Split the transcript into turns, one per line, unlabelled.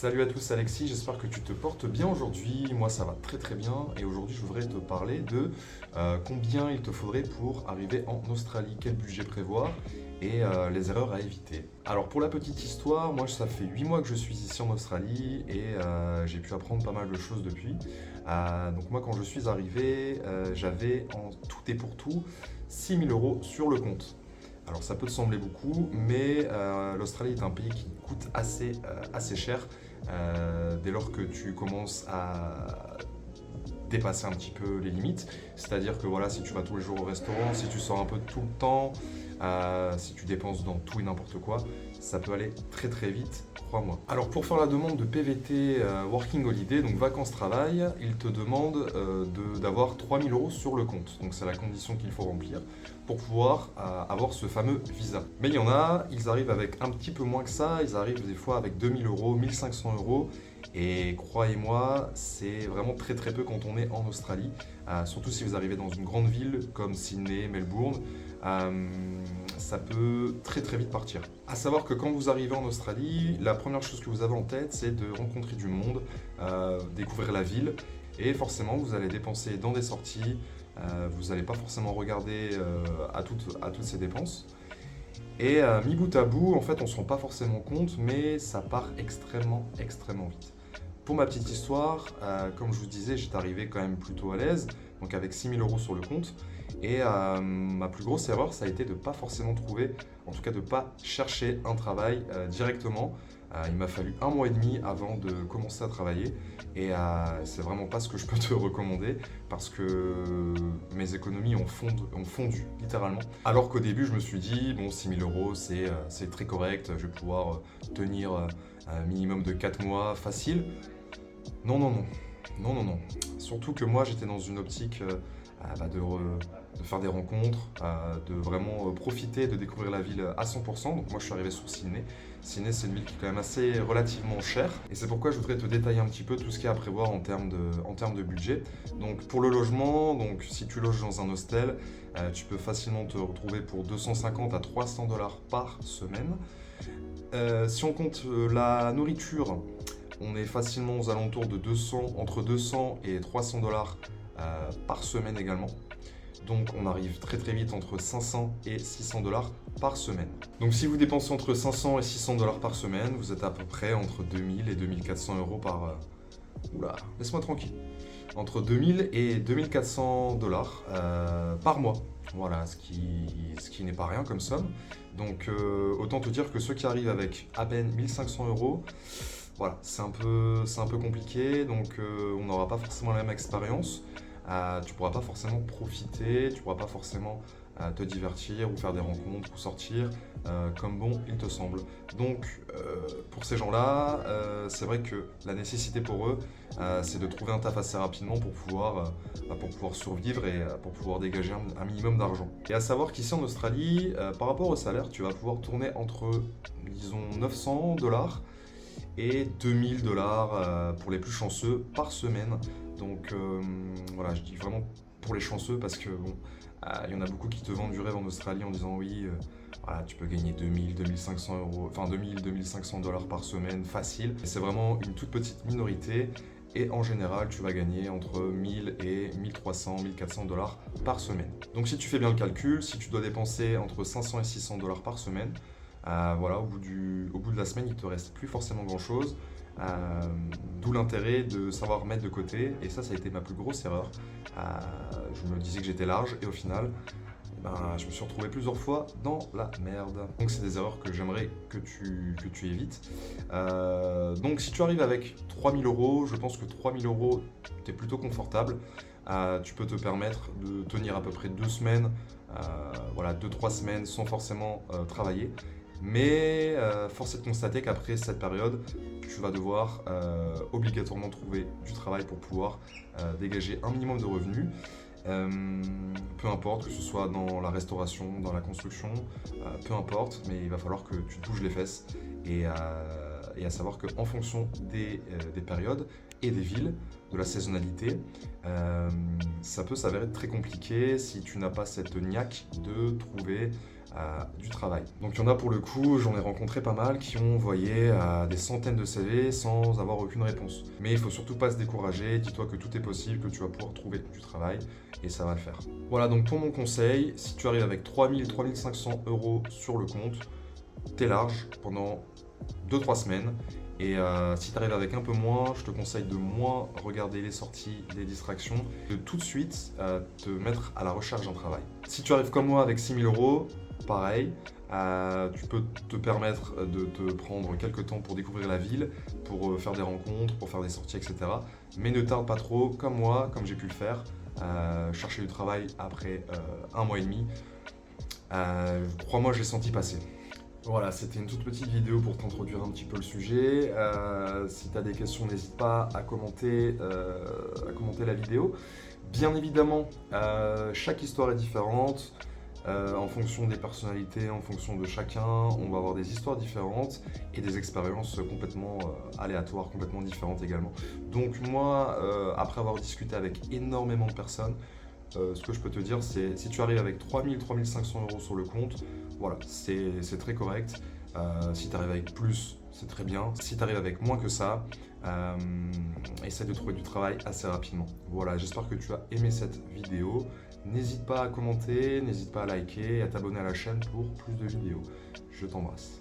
Salut à tous, Alexis, j'espère que tu te portes bien aujourd'hui. Moi ça va très très bien et aujourd'hui je voudrais te parler de combien il te faudrait pour arriver en Australie, quel budget prévoir et les erreurs à éviter. Alors pour la petite histoire, moi ça fait 8 mois que je suis ici en Australie et j'ai pu apprendre pas mal de choses depuis. Donc moi quand je suis arrivé, j'avais en tout et pour tout 6 000 € sur le compte. Alors ça peut te sembler beaucoup, mais l'Australie est un pays qui coûte assez cher dès lors que tu commences à dépasser un petit peu les limites. C'est-à-dire que voilà, si tu vas tous les jours au restaurant, si tu sors un peu tout le temps, si tu dépenses dans tout et n'importe quoi, ça peut aller très très vite, crois-moi. Alors pour faire la demande de PVT Working Holiday, donc vacances-travail, il te demande d'avoir 3 000 € sur le compte. Donc c'est la condition qu'il faut remplir pour pouvoir avoir ce fameux visa. Mais il y en a, ils arrivent avec un petit peu moins que ça, ils arrivent des fois avec 2 000 €, 1 500 €. Et croyez-moi, c'est vraiment très très peu quand on est en Australie, surtout si vous arrivez dans une grande ville comme Sydney, Melbourne, ça peut très très vite partir. À savoir que quand vous arrivez en Australie, la première chose que vous avez en tête, c'est de rencontrer du monde, découvrir la ville, et forcément vous allez dépenser dans des sorties, vous n'allez pas forcément regarder à toutes ces dépenses. Et mis bout à bout, en fait, on ne se rend pas forcément compte, mais ça part extrêmement, extrêmement vite. Pour ma petite histoire, comme je vous disais, j'étais arrivé quand même plutôt à l'aise, donc avec 6 000 € sur le compte. Et ma plus grosse erreur, ça a été de ne pas forcément trouver, en tout cas de ne pas chercher un travail directement. Il m'a fallu 1 mois et demi avant de commencer à travailler. Et c'est vraiment pas ce que je peux te recommander parce que mes économies ont fondu littéralement. Alors qu'au début, je me suis dit, bon, 6 000 € c'est très correct, je vais pouvoir tenir un minimum de 4 mois facile. Non, non, non. Non, non, non. Surtout que moi, j'étais dans une optique de faire des rencontres, de vraiment profiter, de découvrir la ville à 100%. Donc moi, je suis arrivé sur Sydney. Sydney, c'est une ville qui est quand même assez relativement chère. Et c'est pourquoi je voudrais te détailler un petit peu tout ce qu'il y a à prévoir en termes de budget. Donc pour le logement, donc si tu loges dans un hostel, tu peux facilement te retrouver pour 250 à 300 $ par semaine. Si on compte la nourriture, on est facilement aux alentours de entre 200 et 300 $ par semaine également. Donc on arrive très très vite entre 500 et 600 $ par semaine. Donc si vous dépensez entre 500 et 600 $ par semaine, vous êtes à peu près entre 2000 et 2400 € par... Oula, laisse-moi tranquille. Entre 2000 et 2400 $ par mois. Voilà, ce qui n'est pas rien comme somme. Donc autant te dire que ceux qui arrivent avec à peine 1500 €, voilà, c'est un peu compliqué, donc on n'aura pas forcément la même expérience. Tu ne pourras pas forcément profiter, tu ne pourras pas forcément te divertir ou faire des rencontres ou sortir comme bon il te semble. Donc pour ces gens-là, c'est vrai que la nécessité pour eux, c'est de trouver un taf assez rapidement pour pouvoir survivre et pour pouvoir dégager un minimum d'argent. Et à savoir qu'ici en Australie, par rapport au salaire, tu vas pouvoir tourner entre, disons, 900 $ et 2000 $ pour les plus chanceux par semaine. Donc voilà, je dis vraiment pour les chanceux parce que bon, il y en a beaucoup qui te vendent du rêve en Australie en disant oui, voilà, tu peux gagner 2000, 2500 €, enfin 2000, 2500 $ par semaine facile. C'est vraiment une toute petite minorité. Et en général, tu vas gagner entre 1000 et 1300, 1400 $ par semaine. Donc si tu fais bien le calcul, si tu dois dépenser entre 500 et 600 $ par semaine, voilà, au bout de la semaine, il ne te reste plus forcément grand-chose. D'où l'intérêt de savoir mettre de côté. Et ça a été ma plus grosse erreur. Je me disais que j'étais large et au final, je me suis retrouvé plusieurs fois dans la merde. Donc c'est des erreurs que j'aimerais que tu évites. Donc si tu arrives avec 3000 €, je pense que 3000 €, tu es plutôt confortable. Tu peux te permettre de tenir à peu près 2 semaines, voilà, 2-3 semaines sans forcément travailler. Mais force est de constater qu'après cette période, tu vas devoir obligatoirement trouver du travail pour pouvoir dégager un minimum de revenus. Peu importe que ce soit dans la restauration, dans la construction, peu importe, mais il va falloir que tu te bouges les fesses et à savoir qu'en fonction des périodes et des villes, de la saisonnalité, ça peut s'avérer très compliqué si tu n'as pas cette niaque de trouver du travail. Donc il y en a pour le coup, j'en ai rencontré pas mal qui ont envoyé des centaines de CV sans avoir aucune réponse. Mais il faut surtout pas se décourager, dis-toi que tout est possible, que tu vas pouvoir trouver du travail et ça va le faire. Voilà, donc pour mon conseil, si tu arrives avec 3 500 euros sur le compte, t'es large pendant 2-3 semaines. Et si tu arrives avec un peu moins, je te conseille de moins regarder les sorties, les distractions, de tout de suite te mettre à la recherche d'un travail. Si tu arrives comme moi avec 6 000 euros, pareil, tu peux te permettre de te prendre quelques temps pour découvrir la ville, pour faire des rencontres, pour faire des sorties, etc. Mais ne tarde pas trop, comme moi, comme j'ai pu le faire, chercher du travail après 1 mois et demi. Crois-moi, j'ai senti passer. Voilà, c'était une toute petite vidéo pour t'introduire un petit peu le sujet. Si tu as des questions, n'hésite pas à commenter la vidéo. Bien évidemment, chaque histoire est différente. En fonction des personnalités, en fonction de chacun, on va avoir des histoires différentes et des expériences complètement aléatoires, complètement différentes également. Donc moi, après avoir discuté avec énormément de personnes, ce que je peux te dire, c'est si tu arrives avec 3 500 euros sur le compte, voilà, c'est très correct. Si tu arrives avec plus, c'est très bien. Si tu arrives avec moins que ça, essaie de trouver du travail assez rapidement. Voilà, j'espère que tu as aimé cette vidéo. N'hésite pas à commenter, n'hésite pas à liker et à t'abonner à la chaîne pour plus de vidéos. Je t'embrasse.